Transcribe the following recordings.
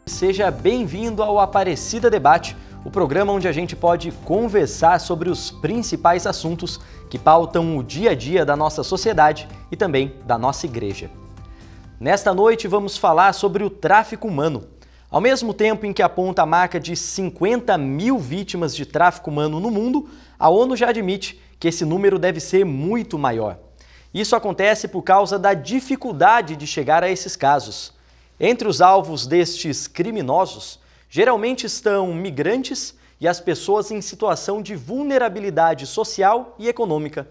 Seja bem-vindo ao Aparecida Debate, o programa onde a gente pode conversar sobre os principais assuntos que pautam o dia a dia da nossa sociedade e também da nossa igreja. Nesta noite vamos falar sobre o tráfico humano. Ao mesmo tempo em que aponta a marca de 50 mil vítimas de tráfico humano no mundo, a ONU já admite que esse número deve ser muito maior. Isso acontece por causa da dificuldade de chegar a esses casos. Entre os alvos destes criminosos, geralmente estão migrantes e as pessoas em situação de vulnerabilidade social e econômica.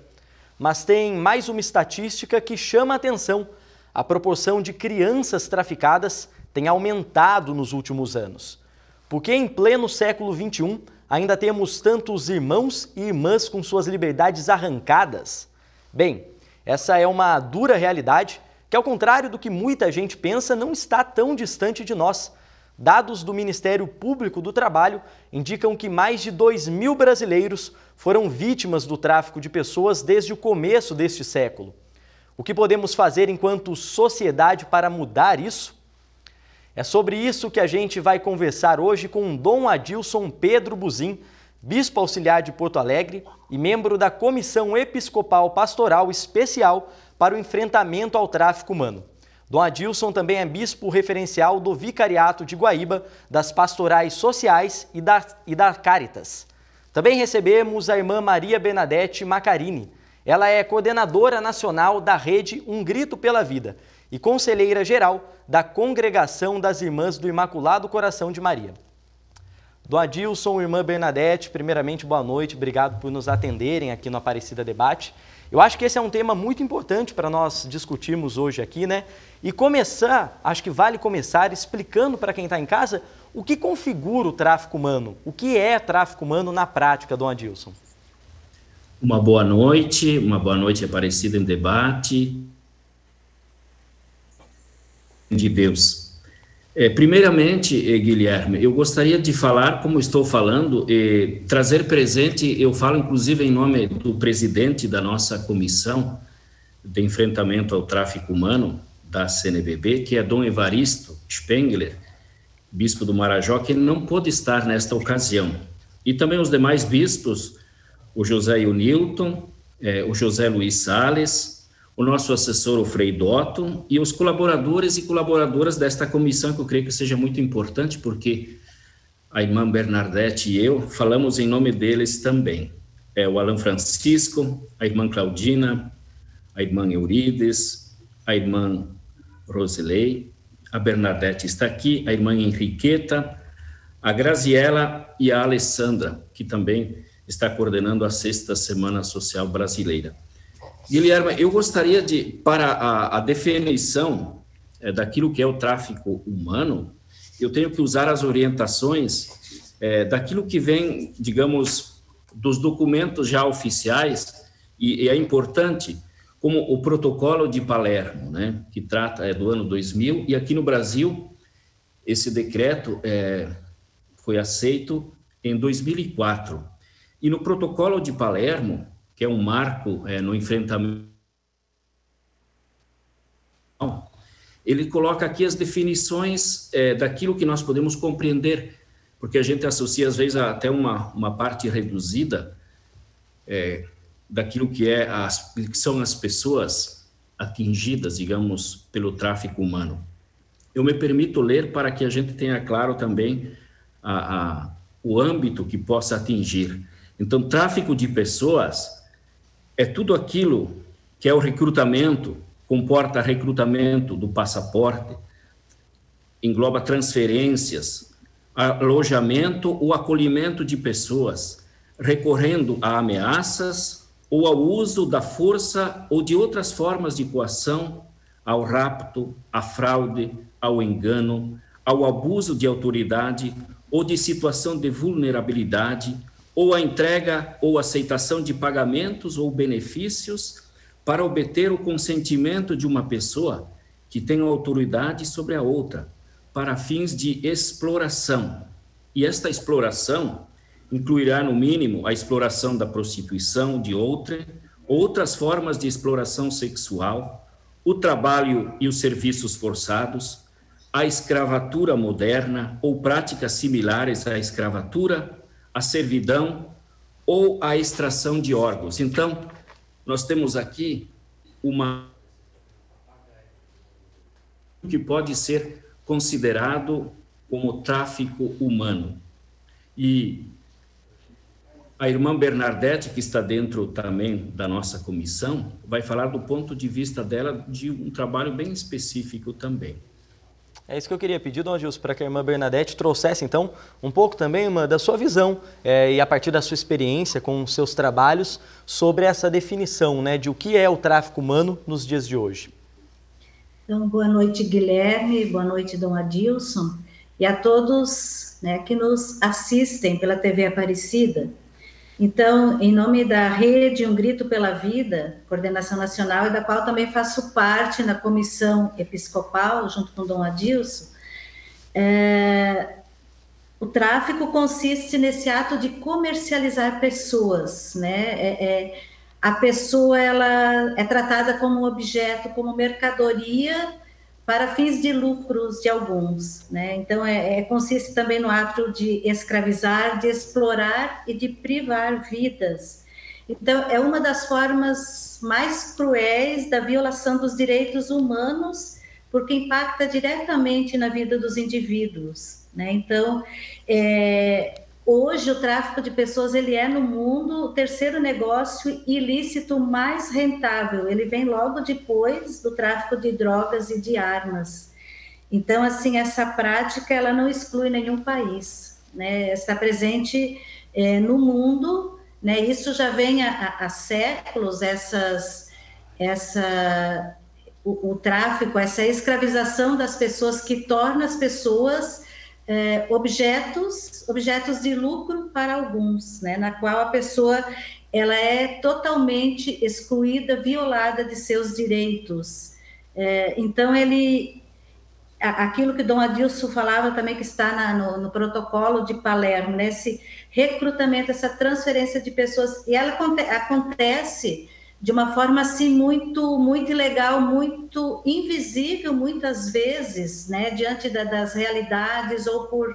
Mas tem mais uma estatística que chama a atenção. A proporção de crianças traficadas tem aumentado nos últimos anos. Porque em pleno século XXI ainda temos tantos irmãos e irmãs com suas liberdades arrancadas? Bem, essa é uma dura realidade que, ao contrário do que muita gente pensa, não está tão distante de nós. Dados do Ministério Público do Trabalho indicam que mais de 2.000 brasileiros foram vítimas do tráfico de pessoas desde o começo deste século. O que podemos fazer enquanto sociedade para mudar isso? É sobre isso que a gente vai conversar hoje com Dom Adilson Pedro Buzin, bispo auxiliar de Porto Alegre e membro da Comissão Episcopal Pastoral Especial para o Enfrentamento ao Tráfico Humano. Dom Adilson também é bispo referencial do Vicariato de Guaíba, das Pastorais Sociais e da Caritas. Também recebemos a irmã Maria Bernadette Macarini. Ela é coordenadora nacional da rede Um Grito pela Vida e conselheira geral da Congregação das Irmãs do Imaculado Coração de Maria. Dom Adilson, irmã Bernadette, primeiramente, boa noite, obrigado por nos atenderem aqui no Aparecida Debate. Eu acho que esse é um tema muito importante para nós discutirmos hoje aqui, né? E acho que vale começar explicando para quem está em casa o que configura o tráfico humano, o que é tráfico humano na prática, Dom Adilson. Uma boa noite Aparecida em Debate de Deus. Primeiramente, Guilherme, eu gostaria de falar como estou falando, trazer presente, eu falo inclusive em nome do presidente da nossa comissão de enfrentamento ao tráfico humano, da CNBB, que é Dom Evaristo Spengler, bispo do Marajó, que ele não pôde estar nesta ocasião. E também os demais bispos, o José Newton, o José Luiz Sales, o nosso assessor, o Frei Dotto, e os colaboradores e colaboradoras desta comissão, que eu creio que seja muito importante, porque a irmã Bernadette e eu falamos em nome deles também. O Alan Francisco, a irmã Claudina, a irmã Eurides, a irmã Rosilei, a Bernadette está aqui, a irmã Henriqueta, a Graziela e a Alessandra, que também está coordenando a 6ª Semana Social Brasileira. Guilherme, eu gostaria de, para a definição daquilo que é o tráfico humano, eu tenho que usar as orientações daquilo que vem, digamos, dos documentos já oficiais, e é importante, como o Protocolo de Palermo, né, que trata do ano 2000, e aqui no Brasil, esse decreto foi aceito em 2004. E no Protocolo de Palermo, que é um marco no enfrentamento, ele coloca aqui as definições daquilo que nós podemos compreender, porque a gente associa, às vezes, até uma parte reduzida daquilo que são as pessoas atingidas, digamos, pelo tráfico humano. Eu me permito ler para que a gente tenha claro também o âmbito que possa atingir. Então, tráfico de pessoas é tudo aquilo que é o recrutamento, comporta recrutamento do passaporte, engloba transferências, alojamento ou acolhimento de pessoas, recorrendo a ameaças ou ao uso da força ou de outras formas de coação, ao rapto, à fraude, ao engano, ao abuso de autoridade ou de situação de vulnerabilidade, ou a entrega ou aceitação de pagamentos ou benefícios para obter o consentimento de uma pessoa que tem autoridade sobre a outra, para fins de exploração. E esta exploração incluirá, no mínimo, a exploração da prostituição de outras formas de exploração sexual, o trabalho e os serviços forçados, a escravatura moderna ou práticas similares à escravatura, à servidão ou à extração de órgãos. Então, nós temos aqui uma que pode ser considerado como tráfico humano. E a irmã Bernadette, que está dentro também da nossa comissão, vai falar do ponto de vista dela de um trabalho bem específico também. É isso que eu queria pedir, Dom Adilson, para que a irmã Bernadette trouxesse, então, um pouco também, irmã, da sua visão e a partir da sua experiência com os seus trabalhos sobre essa definição, né, de o que é o tráfico humano nos dias de hoje. Então, boa noite, Guilherme, boa noite, Dom Adilson, e a todos, né, que nos assistem pela TV Aparecida. Então, em nome da Rede Um Grito pela Vida, Coordenação Nacional, e da qual também faço parte na comissão episcopal, junto com Dom Adilson, o tráfico consiste nesse ato de comercializar pessoas, né? A pessoa ela é tratada como objeto, como mercadoria para fins de lucros de alguns, né? Então, consiste também no ato de escravizar, de explorar e de privar vidas. Então, é uma das formas mais cruéis da violação dos direitos humanos, porque impacta diretamente na vida dos indivíduos, né? Então, hoje o tráfico de pessoas ele é no mundo o terceiro negócio ilícito mais rentável. Ele vem logo depois do tráfico de drogas e de armas. Então, assim, essa prática ela não exclui nenhum país, né? Está presente no mundo, né? Isso já vem há séculos. O tráfico, essa escravização das pessoas que torna as pessoas objetos de lucro para alguns, né, na qual a pessoa ela é totalmente excluída, violada de seus direitos. Então, aquilo que Dom Adilson falava também, que está no protocolo de Palermo, né, esse recrutamento, essa transferência de pessoas, e ela acontece de uma forma assim muito, muito ilegal, muito invisível muitas vezes, né, diante das realidades ou por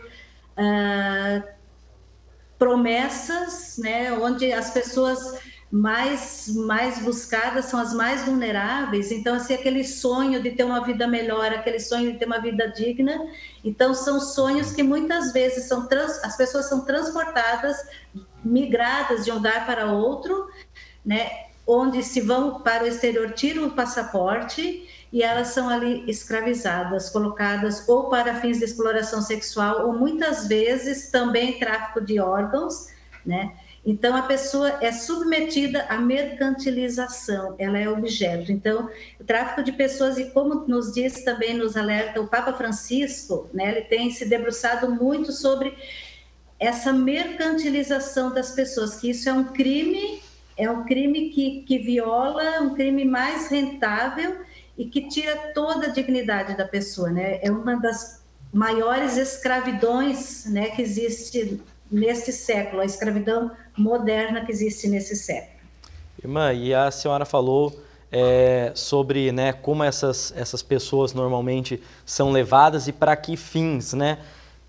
promessas, né, onde as pessoas mais buscadas são as mais vulneráveis. Então, assim, aquele sonho de ter uma vida melhor, aquele sonho de ter uma vida digna, então são sonhos que muitas vezes as pessoas são transportadas, migradas de um lugar para outro, né, onde se vão para o exterior, tiram o passaporte e elas são ali escravizadas, colocadas ou para fins de exploração sexual, ou muitas vezes também tráfico de órgãos, né? Então, a pessoa é submetida à mercantilização, ela é objeto. Então, o tráfico de pessoas, e como nos diz também, nos alerta o Papa Francisco, né, ele tem se debruçado muito sobre essa mercantilização das pessoas, que isso é um crime que viola, um crime mais rentável e que tira toda a dignidade da pessoa, né? É uma das maiores escravidões, né, que existe nesse século, a escravidão moderna que existe nesse século. Irmã, e a senhora falou sobre, né, como essas pessoas normalmente são levadas e para que fins, né?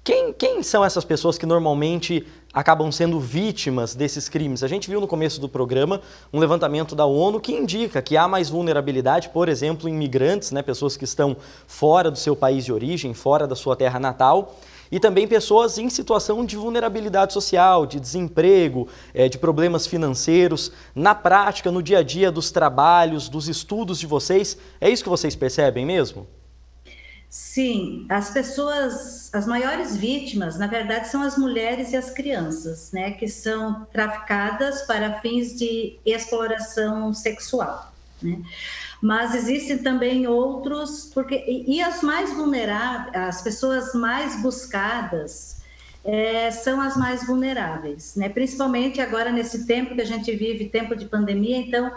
Quem são essas pessoas que normalmente acabam sendo vítimas desses crimes? A gente viu no começo do programa um levantamento da ONU que indica que há mais vulnerabilidade, por exemplo, em imigrantes, né, pessoas que estão fora do seu país de origem, fora da sua terra natal, e também pessoas em situação de vulnerabilidade social, de desemprego, de problemas financeiros. Na prática, no dia a dia dos trabalhos, dos estudos de vocês, é isso que vocês percebem mesmo? Sim, as maiores vítimas, na verdade, são as mulheres e as crianças, né, que são traficadas para fins de exploração sexual, né? Mas existem também outros, e as mais vulneráveis, as pessoas mais buscadas são as mais vulneráveis, né? Principalmente agora nesse tempo que a gente vive, tempo de pandemia, então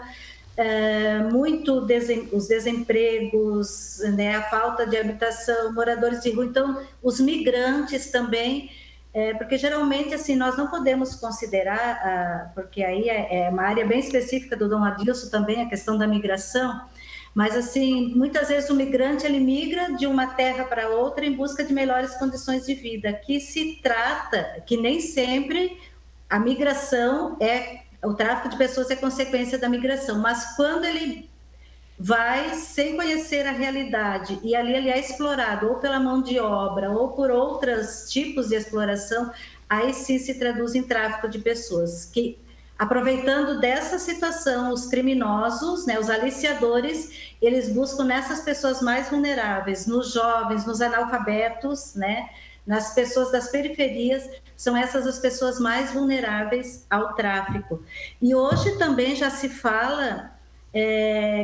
os desempregos, né, a falta de habitação, moradores de rua, então os migrantes também, porque geralmente assim nós não podemos considerar, porque aí é uma área bem específica do Dom Adilson também, a questão da migração, Mas, assim, muitas vezes o migrante, ele migra de uma terra para outra em busca de melhores condições de vida, que se trata, que nem sempre a migração o tráfico de pessoas é consequência da migração, mas quando ele vai sem conhecer a realidade e ali ele é explorado ou pela mão de obra ou por outros tipos de exploração, aí sim se traduz em tráfico de pessoas, que aproveitando dessa situação, os criminosos, né, os aliciadores, eles buscam nessas pessoas mais vulneráveis, nos jovens, nos analfabetos, né, nas pessoas das periferias, são essas as pessoas mais vulneráveis ao tráfico. E hoje também já se fala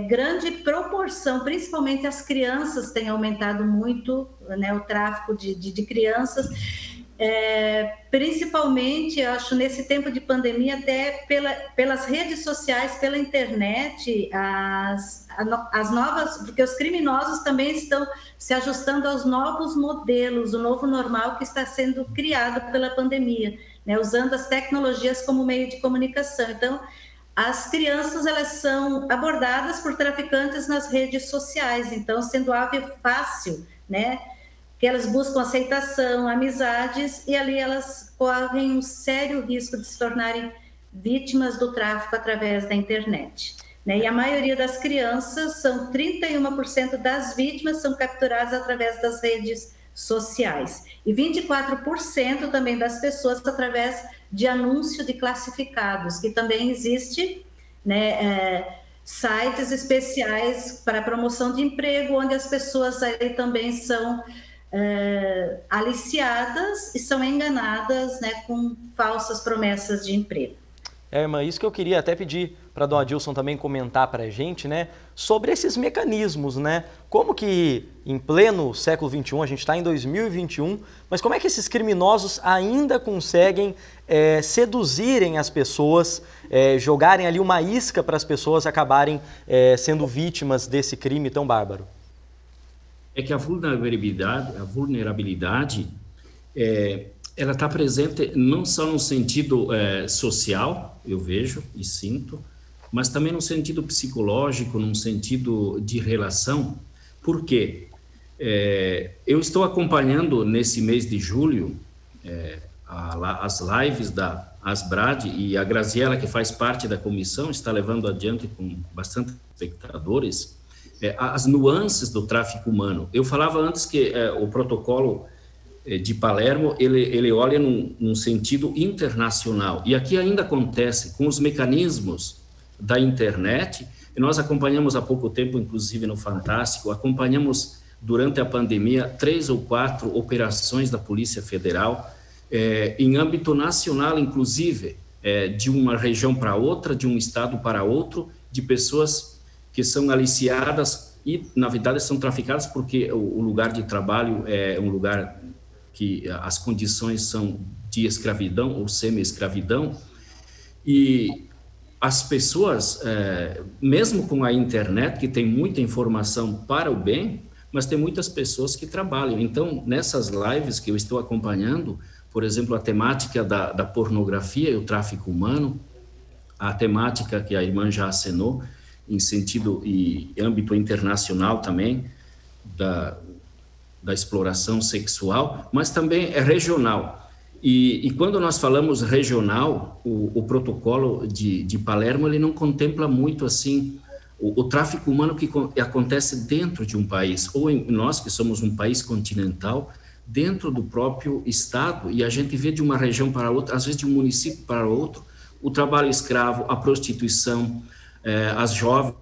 grande proporção, principalmente as crianças têm aumentado muito, né, o tráfico de crianças, principalmente, eu acho, nesse tempo de pandemia, até pelas redes sociais, pela internet, as novas, porque os criminosos também estão se ajustando aos novos modelos, o novo normal que está sendo criado pela pandemia, né, usando as tecnologias como meio de comunicação. Então, as crianças, elas são abordadas por traficantes nas redes sociais, então, sendo alvo fácil, né, que elas buscam aceitação, amizades, e ali elas correm um sério risco de se tornarem vítimas do tráfico através da internet, né? E a maioria das crianças, 31% das vítimas são capturadas através das redes sociais, e 24% também das pessoas através de anúncio de classificados, que também existe, né, sites especiais para promoção de emprego, onde as pessoas aí também são aliciadas e são enganadas, né, com falsas promessas de emprego. Irmã, isso que eu queria até pedir para a dona Adilson também comentar para a gente, né, sobre esses mecanismos, né, como que em pleno século XXI, a gente está em 2021, mas como é que esses criminosos ainda conseguem seduzirem as pessoas, jogarem ali uma isca para as pessoas acabarem sendo vítimas desse crime tão bárbaro? É que a vulnerabilidade ela está presente não só no sentido social, eu vejo e sinto, mas também no sentido psicológico, num sentido de relação. Por quê? Eu estou acompanhando nesse mês de julho as lives da Asbrad, e a Graziela, que faz parte da comissão, está levando adiante com bastante espectadores as nuances do tráfico humano. Eu falava antes que o protocolo de Palermo, ele olha num sentido internacional, e aqui ainda acontece com os mecanismos da internet. E nós acompanhamos há pouco tempo, inclusive no Fantástico, acompanhamos durante a pandemia 3 ou 4 operações da Polícia Federal, em âmbito nacional, inclusive, de uma região para outra, de um estado para outro, de pessoas que são aliciadas e, na verdade, são traficadas porque o lugar de trabalho é um lugar que as condições são de escravidão ou semi-escravidão, e as pessoas, mesmo com a internet, que tem muita informação para o bem, mas tem muitas pessoas que trabalham. Então, nessas lives que eu estou acompanhando, por exemplo, a temática da pornografia e o tráfico humano, a temática que a irmã já acenou, em sentido e âmbito internacional também, da exploração sexual, mas também é regional. E quando nós falamos regional, o protocolo de Palermo, ele não contempla muito assim o tráfico humano que acontece dentro de um país, ou nós que somos um país continental, dentro do próprio estado, e a gente vê de uma região para outra, às vezes de um município para outro, o trabalho escravo, a prostituição, as jovens.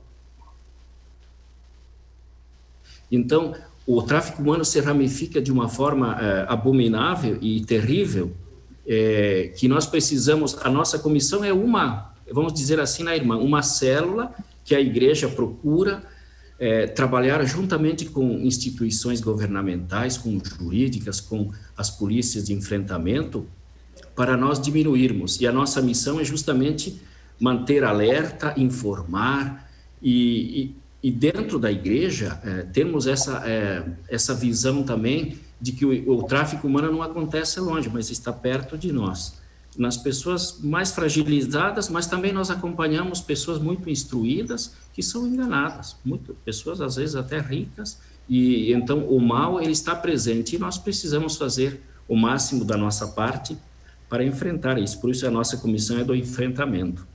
Então, o tráfico humano se ramifica de uma forma abominável e terrível, que nós precisamos, a nossa comissão é vamos dizer assim, né, irmã, uma célula que a igreja procura trabalhar juntamente com instituições governamentais, com jurídicas, com as polícias de enfrentamento, para nós diminuirmos. E a nossa missão é justamente manter alerta, informar, e dentro da igreja temos essa visão também de que o tráfico humano não acontece longe, mas está perto de nós. nas pessoas mais fragilizadas, mas também nós acompanhamos pessoas muito instruídas que são enganadas, pessoas às vezes até ricas, e então o mal ele está presente e nós precisamos fazer o máximo da nossa parte para enfrentar isso. Por isso a nossa comissão é do enfrentamento.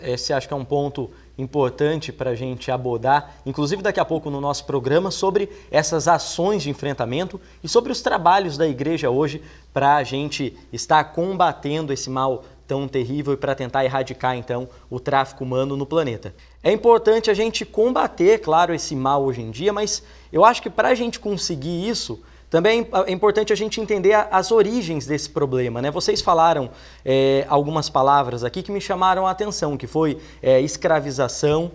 Esse acho que é um ponto importante para a gente abordar, inclusive daqui a pouco no nosso programa, sobre essas ações de enfrentamento e sobre os trabalhos da igreja hoje para a gente estar combatendo esse mal tão terrível e para tentar erradicar, então, o tráfico humano no planeta. É importante a gente combater, claro, esse mal hoje em dia, mas eu acho que para a gente conseguir isso, também é importante a gente entender as origens desse problema, né? Vocês falaram algumas palavras aqui que me chamaram a atenção, que foi escravização,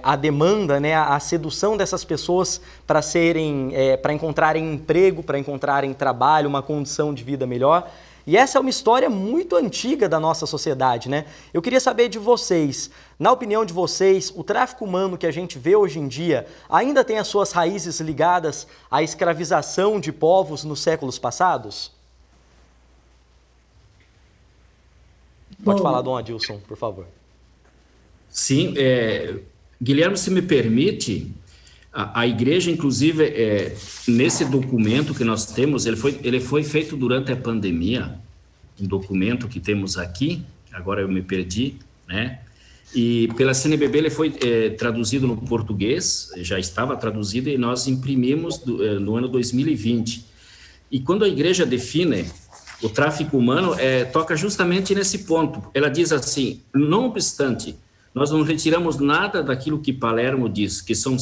a demanda, né, a sedução dessas pessoas para encontrarem emprego, para encontrarem trabalho, uma condição de vida melhor. E essa é uma história muito antiga da nossa sociedade, né? Eu queria saber de vocês, na opinião de vocês, o tráfico humano que a gente vê hoje em dia ainda tem as suas raízes ligadas à escravização de povos nos séculos passados? Pode falar, Dom Adilson, por favor. Sim, Guilherme, se me permite, a igreja, inclusive, nesse documento que nós temos, ele foi feito durante a pandemia, um documento que temos aqui, agora eu me perdi, né? E pela CNBB ele foi traduzido no português, já estava traduzido e nós imprimimos no ano 2020. E quando a igreja define o tráfico humano, toca justamente nesse ponto. Ela diz assim, não obstante, nós não retiramos nada daquilo que Palermo diz, que são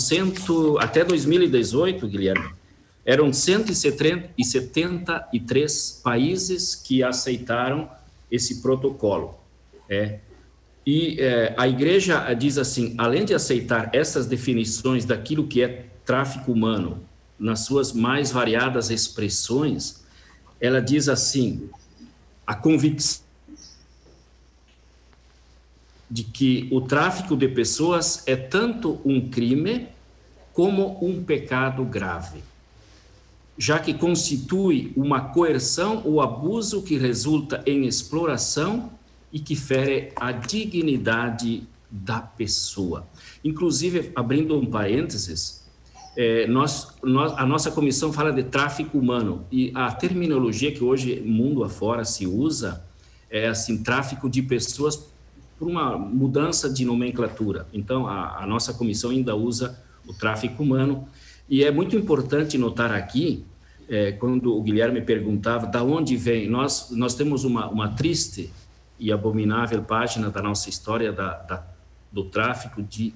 até 2018, Guilherme, eram 173 países que aceitaram esse protocolo. E a igreja diz assim, além de aceitar essas definições daquilo que é tráfico humano, nas suas mais variadas expressões, ela diz assim, a convicção de que o tráfico de pessoas é tanto um crime como um pecado grave, já que constitui uma coerção ou abuso que resulta em exploração e que fere a dignidade da pessoa. Inclusive, abrindo um parênteses, a nossa comissão fala de tráfico humano e a terminologia que hoje, mundo afora, se usa é assim, tráfico de pessoas por uma mudança de nomenclatura. Então, a nossa comissão ainda usa o tráfico humano. E é muito importante notar aqui, quando o Guilherme perguntava de onde vem, nós temos uma triste e abominável página da nossa história do tráfico de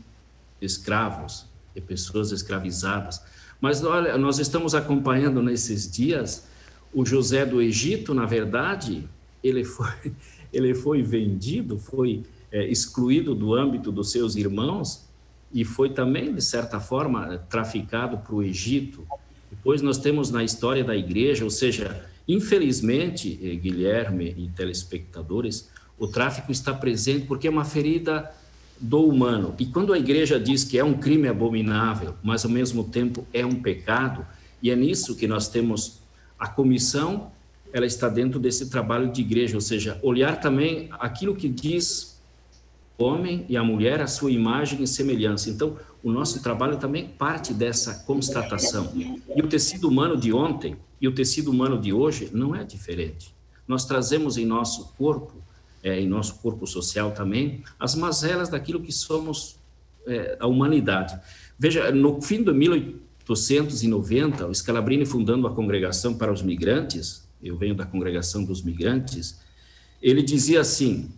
escravos, de pessoas escravizadas. Mas, olha, nós estamos acompanhando nesses dias o José do Egito, na verdade, ele foi vendido, foi excluído do âmbito dos seus irmãos e foi também, de certa forma, traficado para o Egito. Depois nós temos na história da igreja, ou seja, infelizmente, Guilherme e telespectadores, o tráfico está presente porque é uma ferida do humano. E quando a igreja diz que é um crime abominável, mas ao mesmo tempo é um pecado, e é nisso que nós temos a comissão, ela está dentro desse trabalho de igreja, ou seja, olhar também aquilo que diz o homem e a mulher, a sua imagem e semelhança. Então, o nosso trabalho também parte dessa constatação. E o tecido humano de ontem e o tecido humano de hoje não é diferente. Nós trazemos em nosso corpo social também, as mazelas daquilo que somos a humanidade. Veja, no fim de 1890, o Scalabrini fundando a Congregação para os Migrantes, eu venho da Congregação dos Migrantes, ele dizia assim,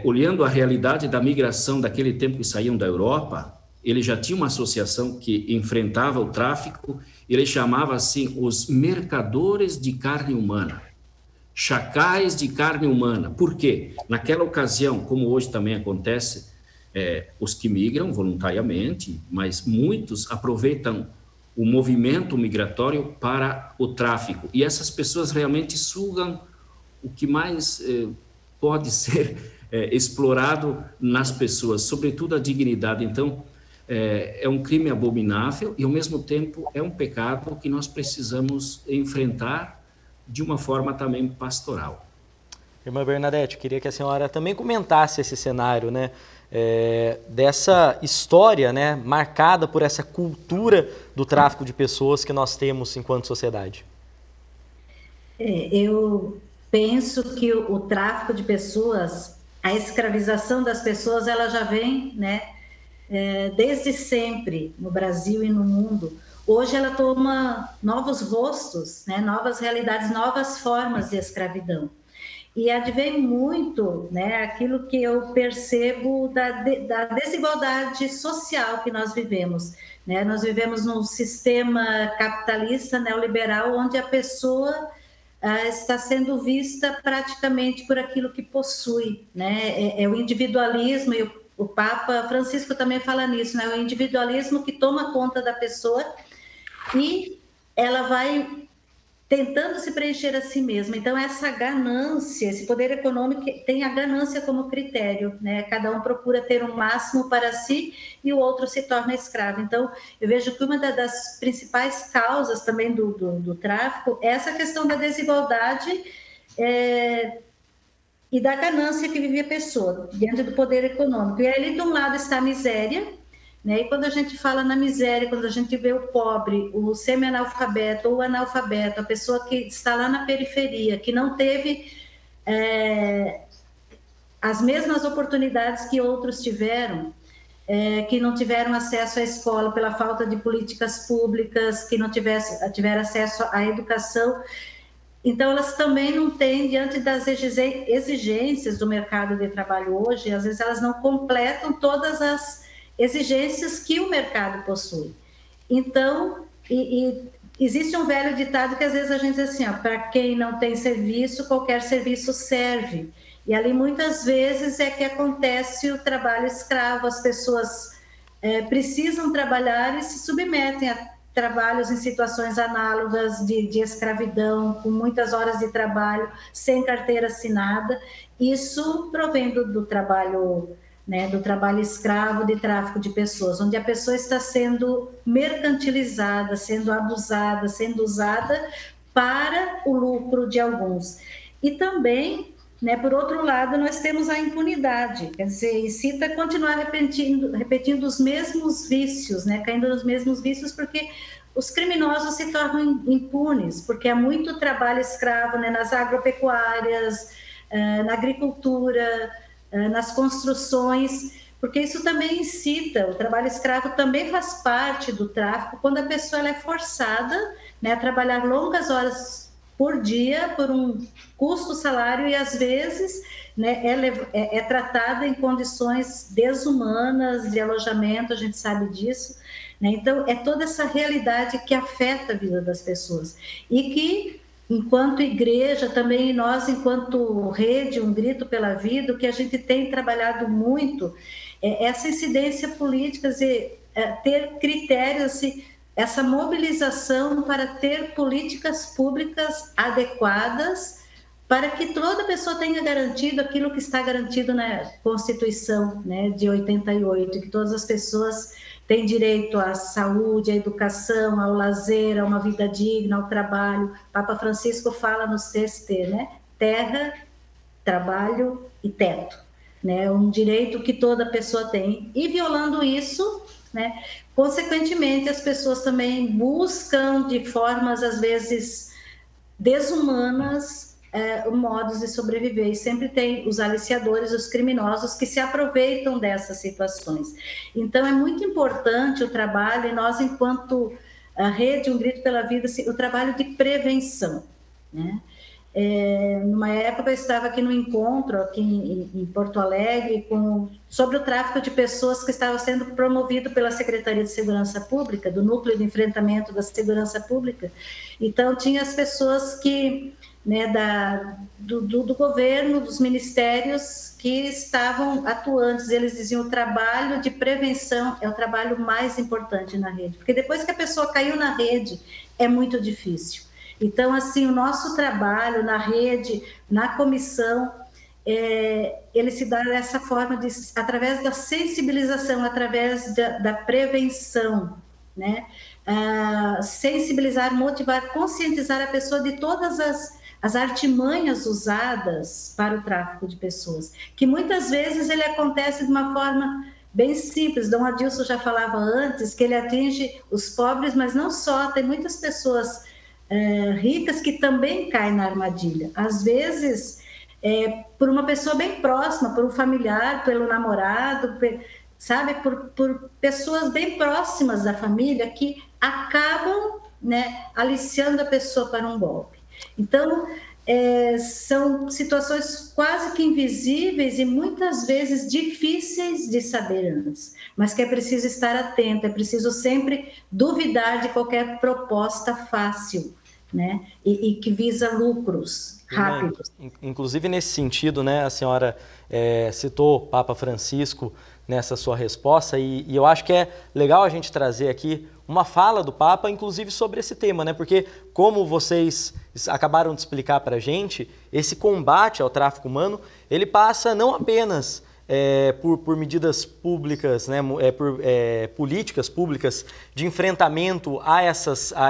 olhando a realidade da migração daquele tempo que saíam da Europa, ele já tinha uma associação que enfrentava o tráfico, ele chamava assim os mercadores de carne humana, chacais de carne humana. Por quê? Naquela ocasião, como hoje também acontece, os que migram voluntariamente, mas muitos aproveitam o movimento migratório para o tráfico. E essas pessoas realmente sugam o que mais pode ser explorado nas pessoas, sobretudo a dignidade. Então, é um crime abominável e, ao mesmo tempo, é um pecado que nós precisamos enfrentar de uma forma também pastoral. Irmã Bernadette, queria que a senhora também comentasse esse cenário, né? Dessa história, né, marcada por essa cultura do tráfico de pessoas que nós temos enquanto sociedade. Eu penso que o tráfico de pessoas, a escravização das pessoas, ela já vem, né, desde sempre no Brasil e no mundo. Hoje ela toma novos rostos, né, novas realidades, novas formas de escravidão. E advém muito, né, aquilo que eu percebo da desigualdade social que nós vivemos. Né? Nós vivemos num sistema capitalista neoliberal onde a pessoa está sendo vista praticamente por aquilo que possui. Né? É o individualismo, e o Papa Francisco também fala nisso, né? O individualismo que toma conta da pessoa e ela vai tentando se preencher a si mesma. Então, essa ganância, esse poder econômico tem a ganância como critério, né? Cada um procura ter o máximo para si e o outro se torna escravo. Então, eu vejo que uma das principais causas também do tráfico é essa questão da desigualdade e da ganância que vive a pessoa diante do poder econômico. E ali, de um lado, está a miséria, né? E quando a gente fala na miséria, quando a gente vê o pobre, o semi-analfabeto ou o analfabeto, a pessoa que está lá na periferia, que não teve as mesmas oportunidades que outros tiveram, que não tiveram acesso à escola pela falta de políticas públicas, que não tiveram acesso à educação, então elas também não têm, diante das exigências do mercado de trabalho hoje, às vezes elas não completam todas as exigências que o mercado possui. Então, existe um velho ditado que às vezes a gente diz assim, para quem não tem serviço, qualquer serviço serve. E ali muitas vezes é que acontece o trabalho escravo, as pessoas precisam trabalhar e se submetem a trabalhos em situações análogas de escravidão, com muitas horas de trabalho, sem carteira assinada. Isso provém do trabalho, né, do trabalho escravo, de tráfico de pessoas, onde a pessoa está sendo mercantilizada, sendo abusada, sendo usada para o lucro de alguns. E também, né, por outro lado, nós temos a impunidade, quer dizer, incita a continuar repetindo os mesmos vícios, né, caindo nos mesmos vícios, porque os criminosos se tornam impunes, porque há muito trabalho escravo, né, nas agropecuárias, na agricultura, nas construções, porque isso também incita, o trabalho escravo também faz parte do tráfico, quando a pessoa ela é forçada, né, a trabalhar longas horas por dia, por um custo salário, e às vezes, né, ela é tratada em condições desumanas de alojamento, a gente sabe disso, né? Então é toda essa realidade que afeta a vida das pessoas, e que enquanto igreja, também nós, enquanto rede, Um Grito pela Vida, o que a gente tem trabalhado muito é essa incidência política, ter critérios, assim, essa mobilização para ter políticas públicas adequadas para que toda pessoa tenha garantido aquilo que está garantido na Constituição, né, de 88, que todas as pessoas têm direito à saúde, à educação, ao lazer, a uma vida digna, ao trabalho. Papa Francisco fala nos TST, né? Terra, trabalho e teto, né? Um direito que toda pessoa tem. E violando isso, né, consequentemente, as pessoas também buscam de formas, às vezes, desumanas, modos de sobreviver, e sempre tem os aliciadores, os criminosos que se aproveitam dessas situações. Então é muito importante o trabalho, e nós, enquanto a rede Um Grito pela Vida, o trabalho de prevenção, né? Numa época eu estava aqui no encontro aqui em Porto Alegre sobre o tráfico de pessoas, que estava sendo promovido pela Secretaria de Segurança Pública, do Núcleo de Enfrentamento da Segurança Pública. Então tinha as pessoas que, né, do governo, dos ministérios que estavam atuantes, eles diziam: o trabalho de prevenção é o trabalho mais importante na rede, porque depois que a pessoa caiu na rede, é muito difícil. Então, assim, o nosso trabalho na rede, na comissão, ele se dá dessa forma, através da sensibilização, através da prevenção, né? Sensibilizar, motivar, conscientizar a pessoa de todas as artimanhas usadas para o tráfico de pessoas, que muitas vezes ele acontece de uma forma bem simples. Dom Adilson já falava antes que ele atinge os pobres, mas não só, tem muitas pessoas ricas que também caem na armadilha. Às vezes, por uma pessoa bem próxima, por um familiar, pelo namorado, sabe, por pessoas bem próximas da família que acabam, né, aliciando a pessoa para um golpe. Então, são situações quase que invisíveis e muitas vezes difíceis de saber antes, mas que é preciso estar atento, é preciso sempre duvidar de qualquer proposta fácil, né, e que visa lucros rápidos. Inclusive nesse sentido, né, a senhora citou o Papa Francisco nessa sua resposta e eu acho que é legal a gente trazer aqui uma fala do Papa, inclusive sobre esse tema, né? Porque, como vocês acabaram de explicar para a gente, esse combate ao tráfico humano, ele passa não apenas por medidas públicas, né? Políticas públicas de enfrentamento a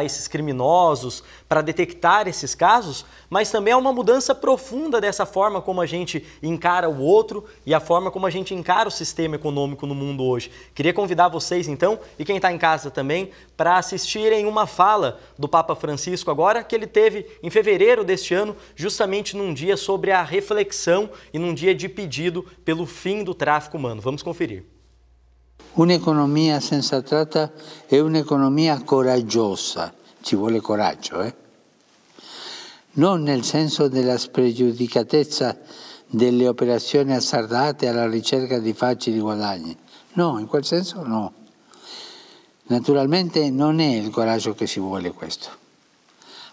esses criminosos, para detectar esses casos, mas também é uma mudança profunda dessa forma como a gente encara o outro e a forma como a gente encara o sistema econômico no mundo hoje. Queria convidar vocês, então, e quem está em casa também, para assistirem uma fala do Papa Francisco agora, que ele teve em fevereiro deste ano, justamente num dia sobre a reflexão e num dia de pedido pelo fim do tráfico humano. Vamos conferir. Un'economia senza tratta è un'economia coraggiosa, ci vuole coraggio, non nel senso della spregiudicatezza delle operazioni azzardate alla ricerca di facili guadagni, no, in quel senso no. Naturalmente non è il coraggio che si vuole questo,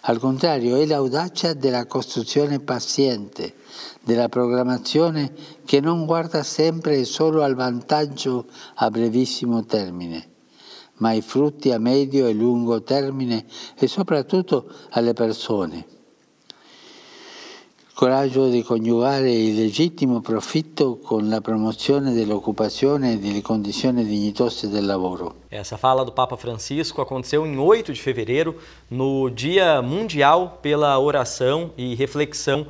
al contrario è l'audacia della costruzione paziente, della programmazione che non guarda sempre e solo al vantaggio a brevissimo termine, ma ai frutti a medio e lungo termine e soprattutto alle persone. Il coraggio di coniugare il legittimo profitto con la promozione dell'occupazione e delle condizioni dignitose del lavoro. Essa fala do Papa Francisco aconteceu em 8 de fevereiro, no Dia Mundial pela Oração e Reflexão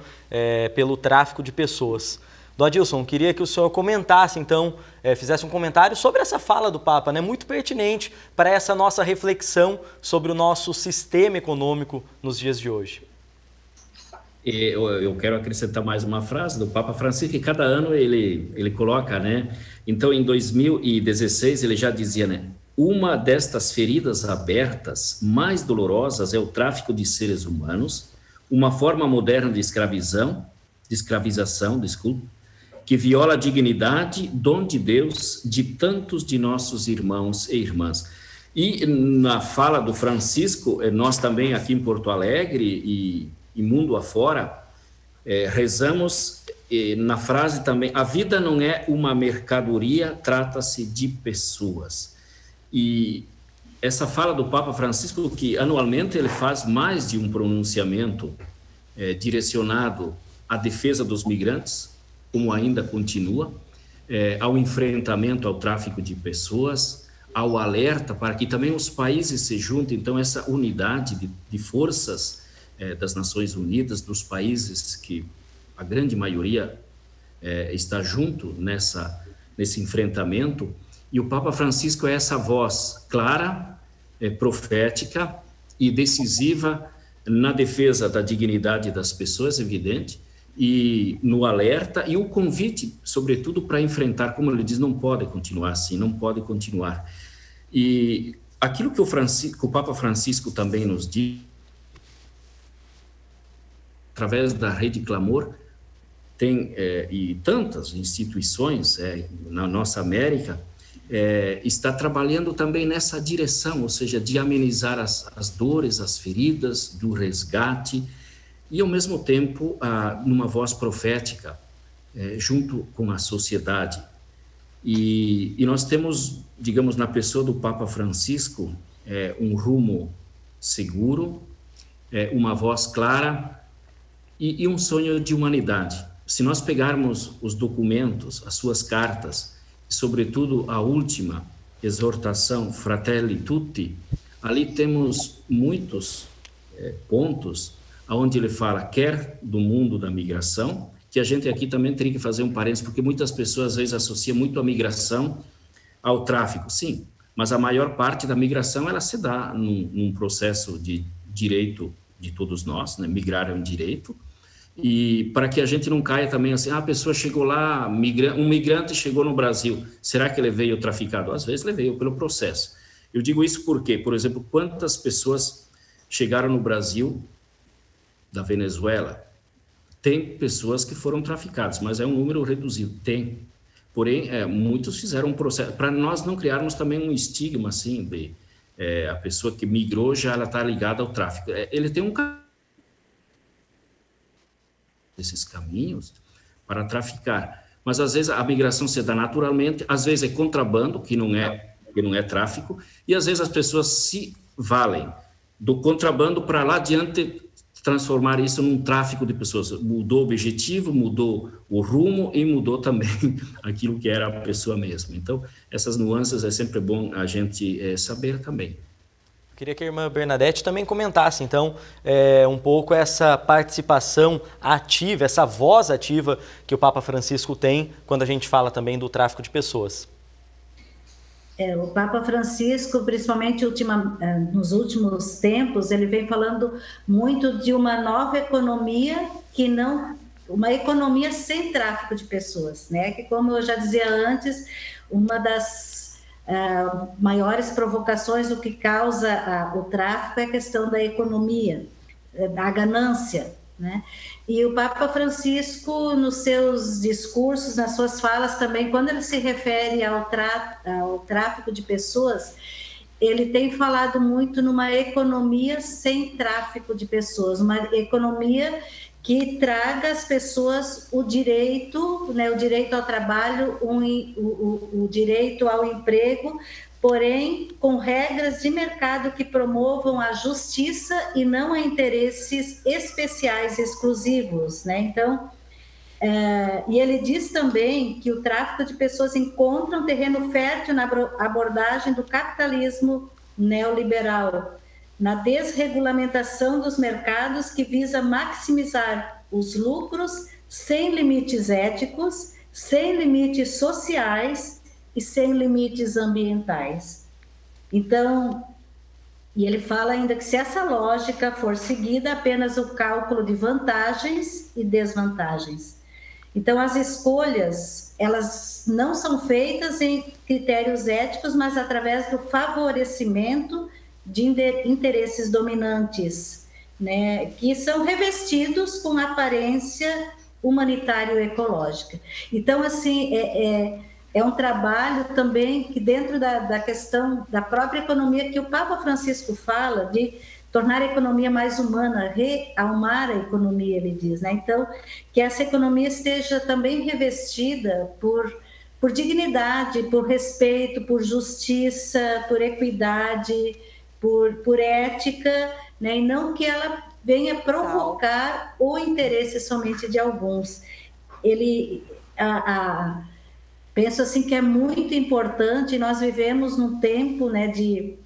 pelo Tráfico de Pessoas. Dom Adilson, queria que o senhor comentasse, então, fizesse um comentário sobre essa fala do Papa, né, muito pertinente para essa nossa reflexão sobre o nosso sistema econômico nos dias de hoje. Eu quero acrescentar mais uma frase do Papa Francisco, que cada ano ele coloca, né? Então, em 2016, ele já dizia, né? Uma destas feridas abertas mais dolorosas é o tráfico de seres humanos, uma forma moderna de escravização, que viola a dignidade, dom de Deus, de tantos de nossos irmãos e irmãs. E na fala do Francisco, nós também aqui em Porto Alegre e mundo afora, rezamos na frase também, a vida não é uma mercadoria, trata-se de pessoas. E essa fala do Papa Francisco, que anualmente ele faz mais de um pronunciamento direcionado à defesa dos migrantes, como ainda continua, ao enfrentamento ao tráfico de pessoas, ao alerta para que também os países se juntem, então essa unidade de forças das Nações Unidas, dos países que a grande maioria está junto nesse enfrentamento, e o Papa Francisco é essa voz clara, profética e decisiva na defesa da dignidade das pessoas, evidente, e no alerta e o convite, sobretudo, para enfrentar, como ele diz, não pode continuar assim, não pode continuar. E aquilo que o Papa Francisco também nos diz, através da Rede Clamor, tem, e tantas instituições na nossa América, está trabalhando também nessa direção, ou seja, de amenizar as dores, as feridas, do resgate, e ao mesmo tempo, numa voz profética, junto com a sociedade. E nós temos, digamos, na pessoa do Papa Francisco, um rumo seguro, uma voz clara, e um sonho de humanidade. Se nós pegarmos os documentos, as suas cartas, e sobretudo a última exortação, Fratelli Tutti, ali temos muitos pontos onde ele fala quer do mundo da migração, que a gente aqui também teria que fazer um parênteses, porque muitas pessoas às vezes associam muito a migração ao tráfico. Sim, mas a maior parte da migração ela se dá num processo de direito de todos nós, né? Migrar é um direito, e para que a gente não caia também assim, a pessoa chegou lá, um migrante chegou no Brasil, será que ele veio traficado? Às vezes ele veio pelo processo. Eu digo isso porque, por exemplo, quantas pessoas chegaram no Brasil da Venezuela? Tem pessoas que foram traficadas, mas é um número reduzido, tem. Porém, muitos fizeram um processo, para nós não criarmos também um estigma, assim, de a pessoa que migrou já ela está ligada ao tráfico. Ele tem um desses caminhos para traficar, mas às vezes a migração se dá naturalmente, às vezes é contrabando, que não é tráfico, e às vezes as pessoas se valem do contrabando para lá adiante transformar isso num tráfico de pessoas. Mudou o objetivo, mudou o rumo e mudou também aquilo que era a pessoa mesma. Então, essas nuances é sempre bom a gente saber também. Queria que a irmã Bernadette também comentasse, então, um pouco essa participação ativa, essa voz ativa que o Papa Francisco tem quando a gente fala também do tráfico de pessoas. O Papa Francisco, principalmente nos últimos tempos, ele vem falando muito de uma nova economia uma economia sem tráfico de pessoas, né? Que, como eu já dizia antes, uma das maiores provocações, o que causa o tráfico é a questão da economia, da ganância, né? E o Papa Francisco, nos seus discursos, nas suas falas também, quando ele se refere ao tráfico de pessoas, ele tem falado muito numa economia sem tráfico de pessoas, uma economia que traga às pessoas o direito, né, o direito ao trabalho, o direito ao emprego, porém com regras de mercado que promovam a justiça e não a interesses especiais exclusivos, né? Então, e ele diz também que o tráfico de pessoas encontra um terreno fértil na abordagem do capitalismo neoliberal, na desregulamentação dos mercados que visa maximizar os lucros sem limites éticos, sem limites sociais e sem limites ambientais. Então, e ele fala ainda que se essa lógica for seguida, apenas o cálculo de vantagens e desvantagens. Então, as escolhas, elas não são feitas em critérios éticos, mas através do favorecimento de interesses dominantes, né, que são revestidos com aparência humanitário-ecológica. Então, assim, é um trabalho também que dentro da questão da própria economia, que o Papa Francisco fala de tornar a economia mais humana, realmar a economia, ele diz, né? Então, que essa economia esteja também revestida por dignidade, por respeito, por justiça, por equidade, por ética, né? E não que ela venha provocar o interesse somente de alguns. Penso assim que é muito importante, nós vivemos num tempo, né, de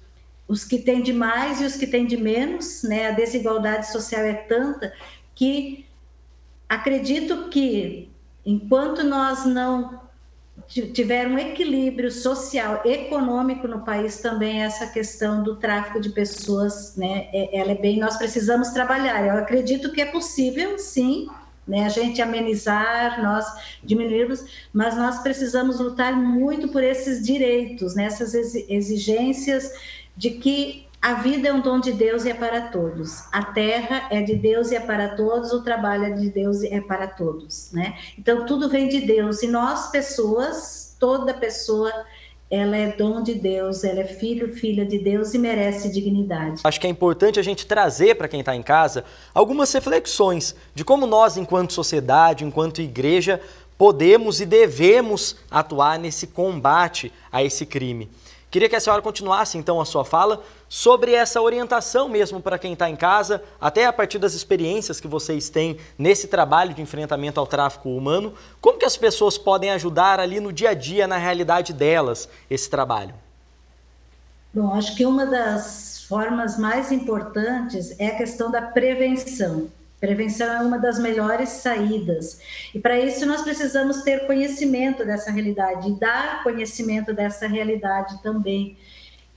os que têm de mais e os que têm de menos, né? A desigualdade social é tanta que acredito que enquanto nós não tiver um equilíbrio social, econômico no país, também essa questão do tráfico de pessoas, né? Nós precisamos trabalhar. Eu acredito que é possível, sim, né, a gente amenizar, nós diminuirmos, mas nós precisamos lutar muito por esses direitos, né, essas exigências de que a vida é um dom de Deus e é para todos, a terra é de Deus e é para todos, o trabalho é de Deus e é para todos, né? Então tudo vem de Deus e nós pessoas, toda pessoa, ela é dom de Deus, ela é filho, filha de Deus e merece dignidade. Acho que é importante a gente trazer para quem está em casa algumas reflexões de como nós, enquanto sociedade, enquanto igreja, podemos e devemos atuar nesse combate a esse crime. Queria que a senhora continuasse, então, a sua fala sobre essa orientação mesmo para quem está em casa, até a partir das experiências que vocês têm nesse trabalho de enfrentamento ao tráfico humano. Como que as pessoas podem ajudar ali no dia a dia, na realidade delas, esse trabalho? Bom, acho que uma das formas mais importantes é a questão da prevenção, Prevenção é uma das melhores saídas. E para isso nós precisamos ter conhecimento dessa realidade, e dar conhecimento dessa realidade também.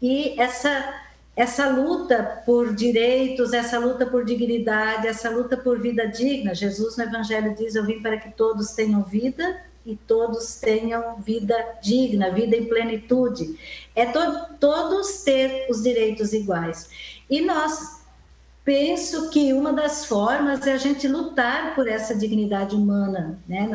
E essa luta por direitos, essa luta por dignidade, essa luta por vida digna, Jesus no Evangelho diz: eu vim para que todos tenham vida e todos tenham vida digna, vida em plenitude. É todos ter os direitos iguais. E penso que uma das formas é a gente lutar por essa dignidade humana, né?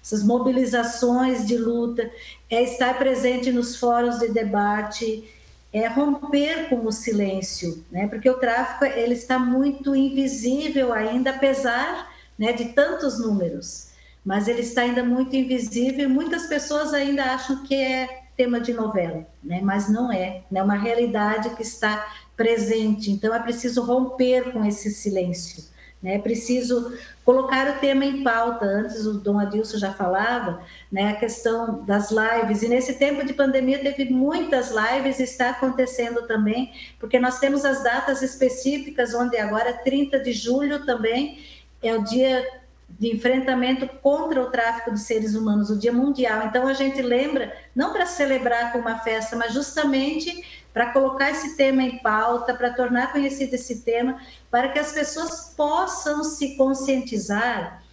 Essas mobilizações de luta, é estar presente nos fóruns de debate, é romper com o silêncio, né? Porque o tráfico ele está muito invisível ainda, apesar, né, de tantos números, mas ele está ainda muito invisível e muitas pessoas ainda acham que é tema de novela, né? Mas não é, né? Uma realidade que está presente. Então é preciso romper com esse silêncio, né? É preciso colocar o tema em pauta. Antes o Dom Adilson já falava, né, a questão das lives, e nesse tempo de pandemia teve muitas lives, está acontecendo também, porque nós temos as datas específicas, onde agora 30 de julho também é o dia de enfrentamento contra o tráfico de seres humanos, o Dia Mundial. Então a gente lembra, não para celebrar com uma festa, mas justamente para colocar esse tema em pauta, para tornar conhecido esse tema, para que as pessoas possam se conscientizar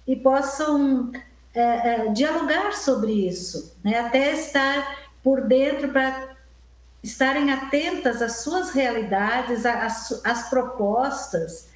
e possam dialogar sobre isso, né? Até estar por dentro, para estarem atentas às suas realidades, às propostas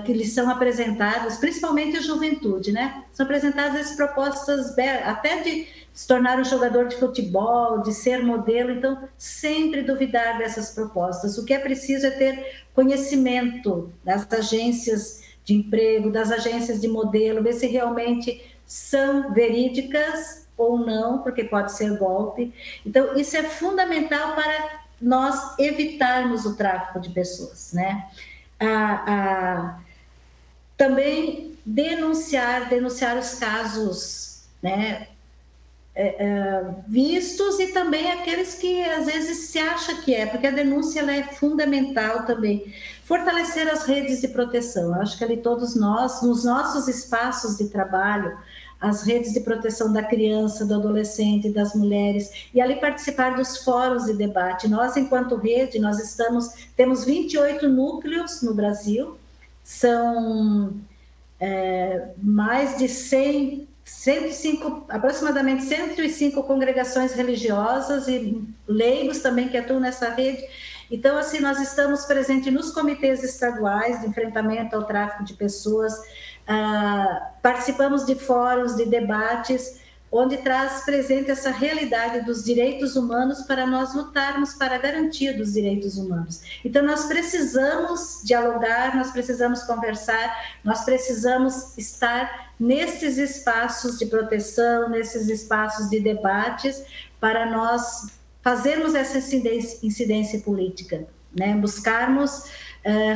que lhes são apresentadas, principalmente a juventude, né? São apresentadas as propostas até de se tornar um jogador de futebol, de ser modelo. Então, sempre duvidar dessas propostas. O que é preciso é ter conhecimento das agências de emprego, das agências de modelo, ver se realmente são verídicas ou não, porque pode ser golpe. Então, isso é fundamental para nós evitarmos o tráfico de pessoas, né? Também denunciar os casos, né, vistos, e também aqueles que às vezes se acha que porque a denúncia ela é fundamental também. Fortalecer as redes de proteção. Eu acho que ali todos nós, nos nossos espaços de trabalho, as redes de proteção da criança, do adolescente, das mulheres, e ali participar dos fóruns de debate. Nós, enquanto rede, temos 28 núcleos no Brasil, são mais de 105, aproximadamente 105 congregações religiosas e leigos também que atuam nessa rede. Então, assim, nós estamos presentes nos comitês estaduais de enfrentamento ao tráfico de pessoas, participamos de fóruns, de debates, onde traz presente essa realidade dos direitos humanos para nós lutarmos para a garantia dos direitos humanos. Então, nós precisamos dialogar, nós precisamos conversar, nós precisamos estar nesses espaços de proteção, nesses espaços de debates, para nós fazermos essa incidência política, né? Buscarmos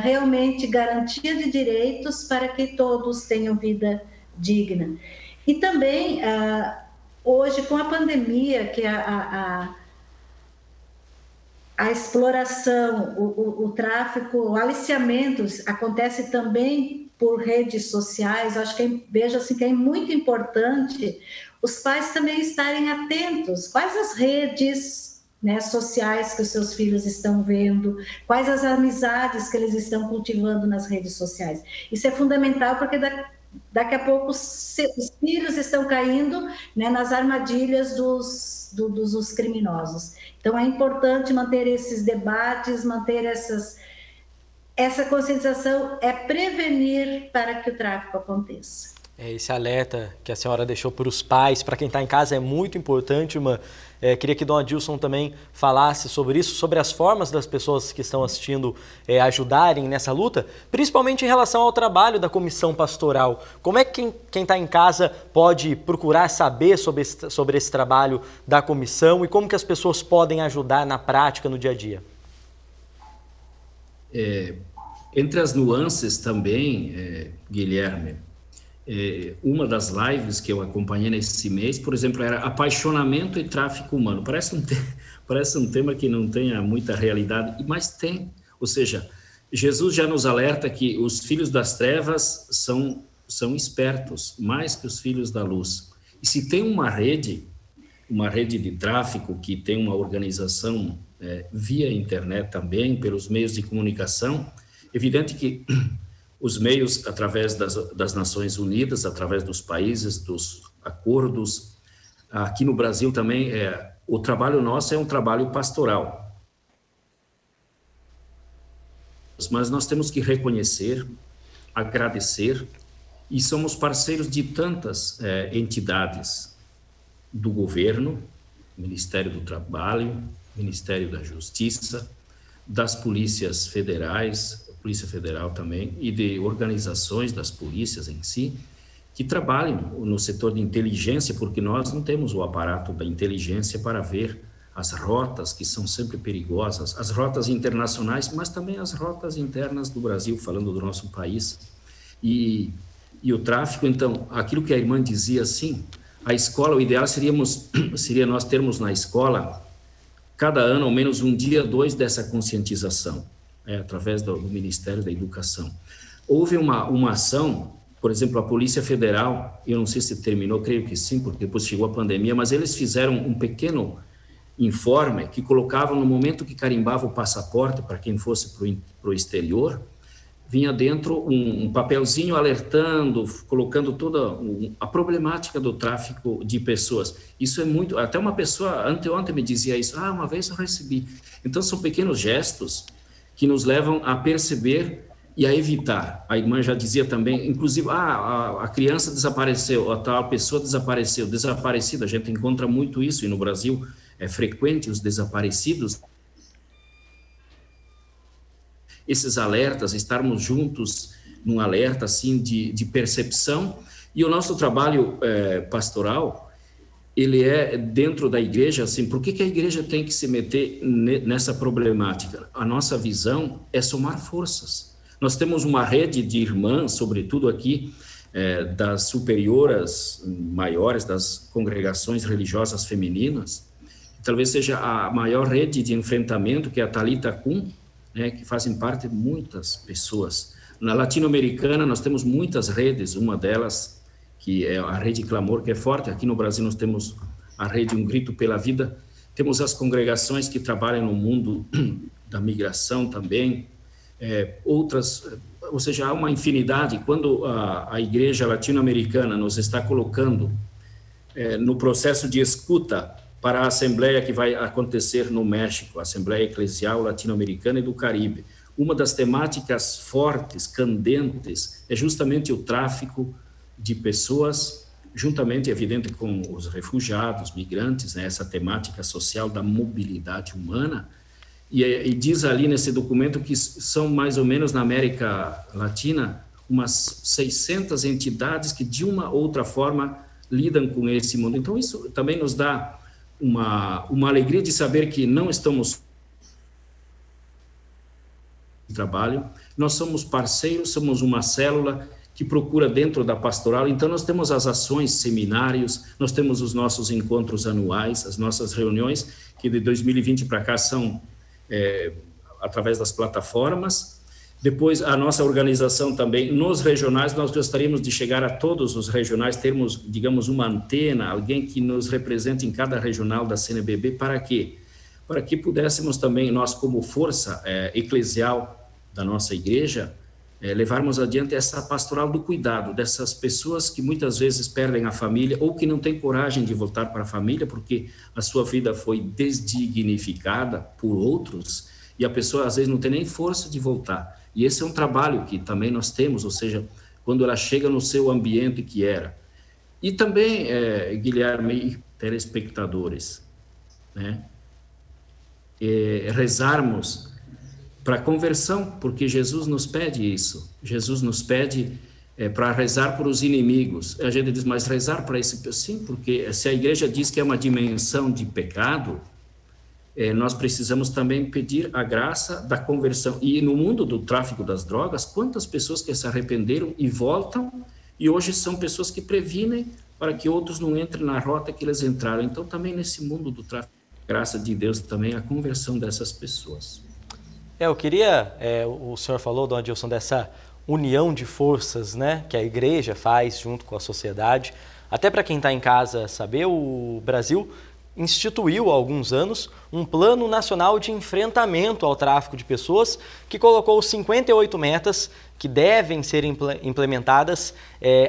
realmente garantia de direitos para que todos tenham vida digna. E também, hoje, com a pandemia, que a exploração, o tráfico, o aliciamento acontece também por redes sociais. Eu acho que vejo assim que é muito importante os pais também estarem atentos. Quais as redes, né, sociais que os seus filhos estão vendo, quais as amizades que eles estão cultivando nas redes sociais. Isso é fundamental, porque daqui a pouco os filhos estão caindo, né, nas armadilhas dos criminosos. Então é importante manter esses debates, manter essa conscientização, prevenir para que o tráfico aconteça. Esse alerta que a senhora deixou para os pais, para quem está em casa, é muito importante, irmã. Queria que Dom Adilson também falasse sobre isso, sobre as formas das pessoas que estão assistindo ajudarem nessa luta, principalmente em relação ao trabalho da comissão pastoral. Como é que quem está em casa pode procurar saber sobre esse trabalho da comissão e como que as pessoas podem ajudar na prática, no dia a dia? Entre as nuances também, Guilherme, uma das lives que eu acompanhei nesse mês, por exemplo, era apaixonamento e tráfico humano. Parece um tema que não tenha muita realidade, mas tem. Ou seja, Jesus já nos alerta que os filhos das trevas são espertos, mais que os filhos da luz. E se tem uma rede de tráfico que tem uma organização via internet também, pelos meios de comunicação, evidente que os meios, através das Nações Unidas, através dos países, dos acordos, aqui no Brasil também, o trabalho nosso é um trabalho pastoral. Mas nós temos que reconhecer, agradecer, e somos parceiros de tantas entidades do governo, Ministério do Trabalho, Ministério da Justiça, das polícias federais, Polícia Federal também, e de organizações das polícias em si, que trabalham no setor de inteligência, porque nós não temos o aparato da inteligência para ver as rotas que são sempre perigosas, as rotas internacionais, mas também as rotas internas do Brasil, falando do nosso país. E o tráfico, então, aquilo que a irmã dizia assim, a escola, o ideal seria nós termos na escola, cada ano, ao menos um dia, 2 dessa conscientização, através do Ministério da Educação. Houve uma ação, por exemplo, a Polícia Federal, eu não sei se terminou, creio que sim, porque depois chegou a pandemia, mas eles fizeram um pequeno informe que colocavam no momento que carimbava o passaporte para quem fosse para o exterior, vinha dentro um papelzinho alertando, colocando toda a problemática do tráfico de pessoas. Isso é muito... Até uma pessoa anteontem me dizia isso. Uma vez eu recebi. Então, são pequenos gestos que nos levam a perceber e a evitar. A irmã já dizia também, inclusive, a criança desapareceu, a tal pessoa desapareceu, desaparecida. A gente encontra muito isso, e no Brasil é frequente os desaparecidos. Esses alertas, estarmos juntos num alerta assim de percepção, e o nosso trabalho pastoral, ele é dentro da igreja, assim, por que a igreja tem que se meter nessa problemática? A nossa visão é somar forças. Nós temos uma rede de irmãs, sobretudo aqui, das superioras maiores, das congregações religiosas femininas, talvez seja a maior rede de enfrentamento, que é a Talitha Kum, que fazem parte de muitas pessoas. Na latino-americana, nós temos muitas redes, uma delas, que é a Rede Clamor, que é forte. Aqui no Brasil, nós temos a Rede Um Grito pela Vida. Temos as congregações que trabalham no mundo da migração também, outras, ou seja, há uma infinidade. Quando a igreja latino-americana nos está colocando no processo de escuta para a Assembleia que vai acontecer no México, a Assembleia Eclesial Latino-Americana e do Caribe. Uma das temáticas fortes, candentes, é justamente o tráfico de pessoas, juntamente, evidente, com os refugiados, migrantes, essa temática social da mobilidade humana, e diz ali nesse documento que são mais ou menos na América Latina umas 600 entidades que de uma outra forma lidam com esse mundo. Então isso também nos dá uma alegria de saber que não estamos em trabalho, nós somos parceiros, somos uma célula que procura dentro da pastoral. Então nós temos as ações, seminários, nós temos os nossos encontros anuais, as nossas reuniões, que de 2020 para cá são através das plataformas. Depois, a nossa organização também, nos regionais, nós gostaríamos de chegar a todos os regionais, termos, digamos, uma antena, alguém que nos represente em cada regional da CNBB. Para quê? Para que pudéssemos também, nós como força eclesial da nossa igreja, levarmos adiante essa pastoral do cuidado dessas pessoas que muitas vezes perdem a família ou que não têm coragem de voltar para a família porque a sua vida foi desdignificada por outros e a pessoa às vezes não tem nem força de voltar. E esse é um trabalho que também nós temos, ou seja, quando ela chega no seu ambiente que era. E também, Guilherme e telespectadores, rezarmos para a conversão, porque Jesus nos pede isso. Jesus nos pede para rezar por os inimigos. A gente diz, mas rezar para esse... Sim, porque se a igreja diz que é uma dimensão de pecado, nós precisamos também pedir a graça da conversão. E no mundo do tráfico das drogas, quantas pessoas que se arrependeram e voltam, e hoje são pessoas que previnem para que outros não entrem na rota que eles entraram. Então, também nesse mundo do tráfico, graça de Deus também a conversão dessas pessoas. Eu queria, o senhor falou, Dom Adilson, dessa união de forças, né, que a igreja faz junto com a sociedade. Até para quem está em casa saber, o Brasil instituiu há alguns anos um Plano Nacional de Enfrentamento ao Tráfico de Pessoas, que colocou 58 metas que devem ser implementadas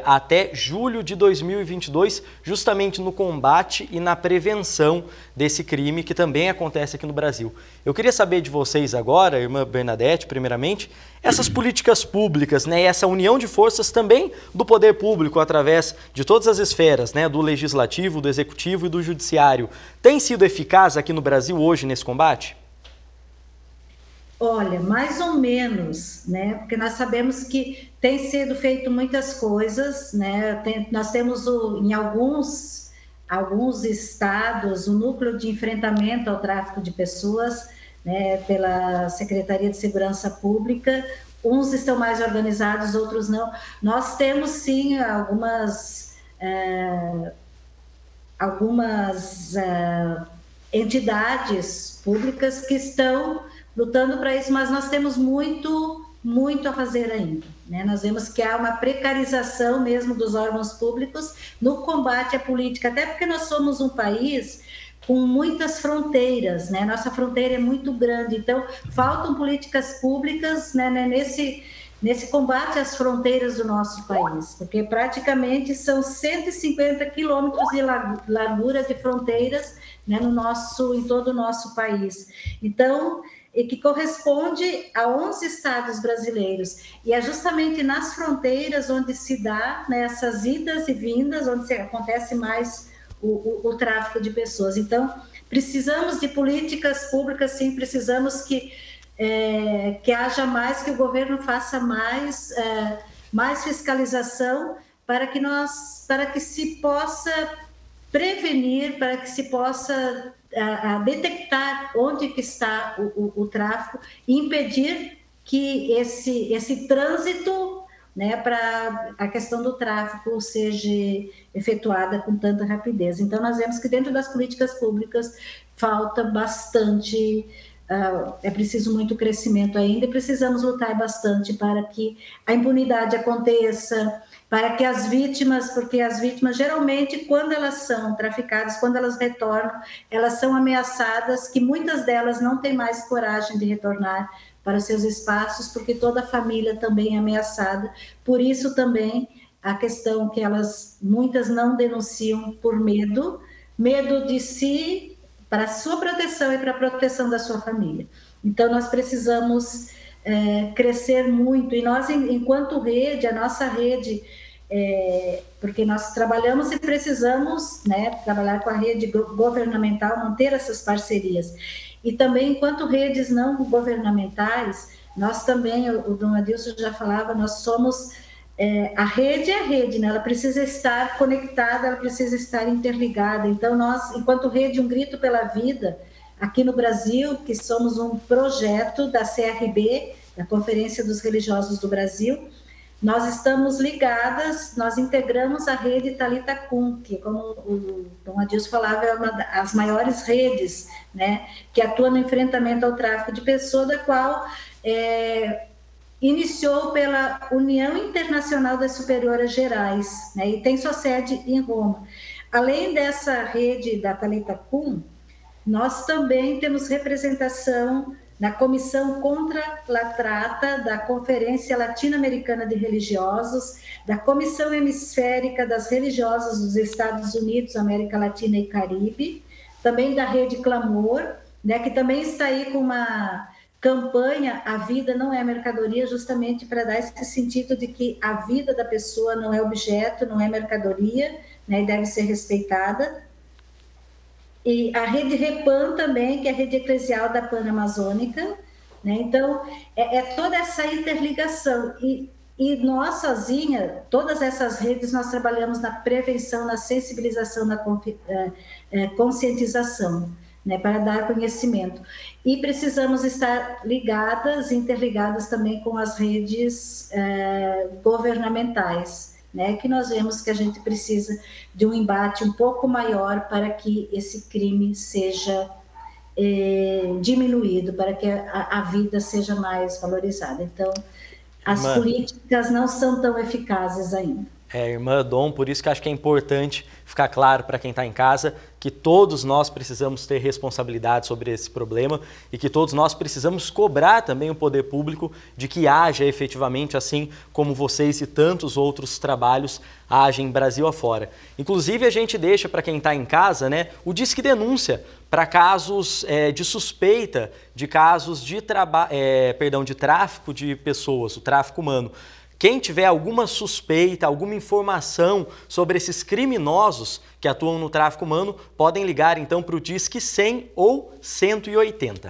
até julho de 2022, justamente no combate e na prevenção desse crime que também acontece aqui no Brasil. Eu queria saber de vocês agora, irmã Bernadette, primeiramente, essas políticas públicas, né, e essa união de forças também do poder público através de todas as esferas, né, do legislativo, do executivo e do judiciário, tem sido eficaz aqui no Brasil hoje nesse combate? Olha, mais ou menos, né? Porque nós sabemos que tem sido feito muitas coisas, né? Nós temos em alguns estados o núcleo de enfrentamento ao tráfico de pessoas, né? Pela Secretaria de Segurança Pública. Uns estão mais organizados, outros não. Nós temos sim algumas entidades públicas que estão lutando para isso, mas nós temos muito a fazer ainda, né? Nós vemos que há uma precarização mesmo dos órgãos públicos no combate à política, até porque nós somos um país com muitas fronteiras, né? Nossa fronteira é muito grande, então faltam políticas públicas, né, nesse combate às fronteiras do nosso país, porque praticamente são 150 quilômetros de largura de fronteiras, né, em todo o nosso país. Então, e que corresponde a 11 estados brasileiros. E é justamente nas fronteiras onde se dá, né, essas idas e vindas, onde acontece mais o tráfico de pessoas. Então, precisamos de políticas públicas, sim, precisamos que haja mais, que o governo faça mais fiscalização para que se possa prevenir, para que se possa detectar onde que está o tráfico e impedir que esse trânsito, né, para a questão do tráfico seja efetuada com tanta rapidez. Então, nós vemos que dentro das políticas públicas falta bastante, é preciso muito crescimento ainda e precisamos lutar bastante para que a impunidade aconteça, para que as vítimas, porque as vítimas geralmente quando elas são traficadas, quando elas retornam, elas são ameaçadas, que muitas delas não têm mais coragem de retornar para seus espaços, porque toda a família também é ameaçada. Por isso também a questão que muitas não denunciam por medo de si, para a sua proteção e para a proteção da sua família. Então nós precisamos crescer muito, e nós, enquanto rede, a nossa rede, porque nós trabalhamos e precisamos, né, trabalhar com a rede governamental, manter essas parcerias, e também enquanto redes não governamentais, nós também, o Dom Adilson já falava, nós somos, a rede é a rede, né? Ela precisa estar conectada, ela precisa estar interligada. Então nós, enquanto rede Um Grito pela Vida, aqui no Brasil, que somos um projeto da CRB, da Conferência dos Religiosos do Brasil, nós estamos ligadas, nós integramos a rede Talitha Kum, que, como o Dom Adilson falava, é uma das maiores redes, né, que atua no enfrentamento ao tráfico de pessoas, da qual iniciou pela União Internacional das Superioras Gerais, né, e tem sua sede em Roma. Além dessa rede da Talitha Kum, nós também temos representação na Comissão contra a Trata da Conferência Latino-Americana de Religiosos, da Comissão Hemisférica das Religiosas dos Estados Unidos, América Latina e Caribe, também da Rede Clamor, né, que também está aí com uma campanha A Vida Não é Mercadoria, justamente para dar esse sentido de que a vida da pessoa não é objeto, não é mercadoria, né, e deve ser respeitada. E a Rede Repam também, que é a rede eclesial da Panamazônica, né? Então, toda essa interligação. E nós, sozinha, todas essas redes, nós trabalhamos na prevenção, na sensibilização, na conscientização, né? Para dar conhecimento. E precisamos estar ligadas, interligadas também com as redes governamentais, né, que nós vemos que a gente precisa de um embate um pouco maior para que esse crime seja diminuído, para que a vida seja mais valorizada. Então, as políticas não são tão eficazes ainda. Irmã Dom, por isso que acho que é importante ficar claro para quem está em casa que todos nós precisamos ter responsabilidade sobre esse problema e que todos nós precisamos cobrar também o poder público de que haja efetivamente, assim como vocês e tantos outros trabalhos agem Brasil afora. Inclusive, a gente deixa para quem está em casa, né, o Disque Denúncia para casos de suspeita, de casos de tráfico de pessoas, o tráfico humano. Quem tiver alguma suspeita, alguma informação sobre esses criminosos que atuam no tráfico humano, podem ligar então para o Disque 100 ou 180.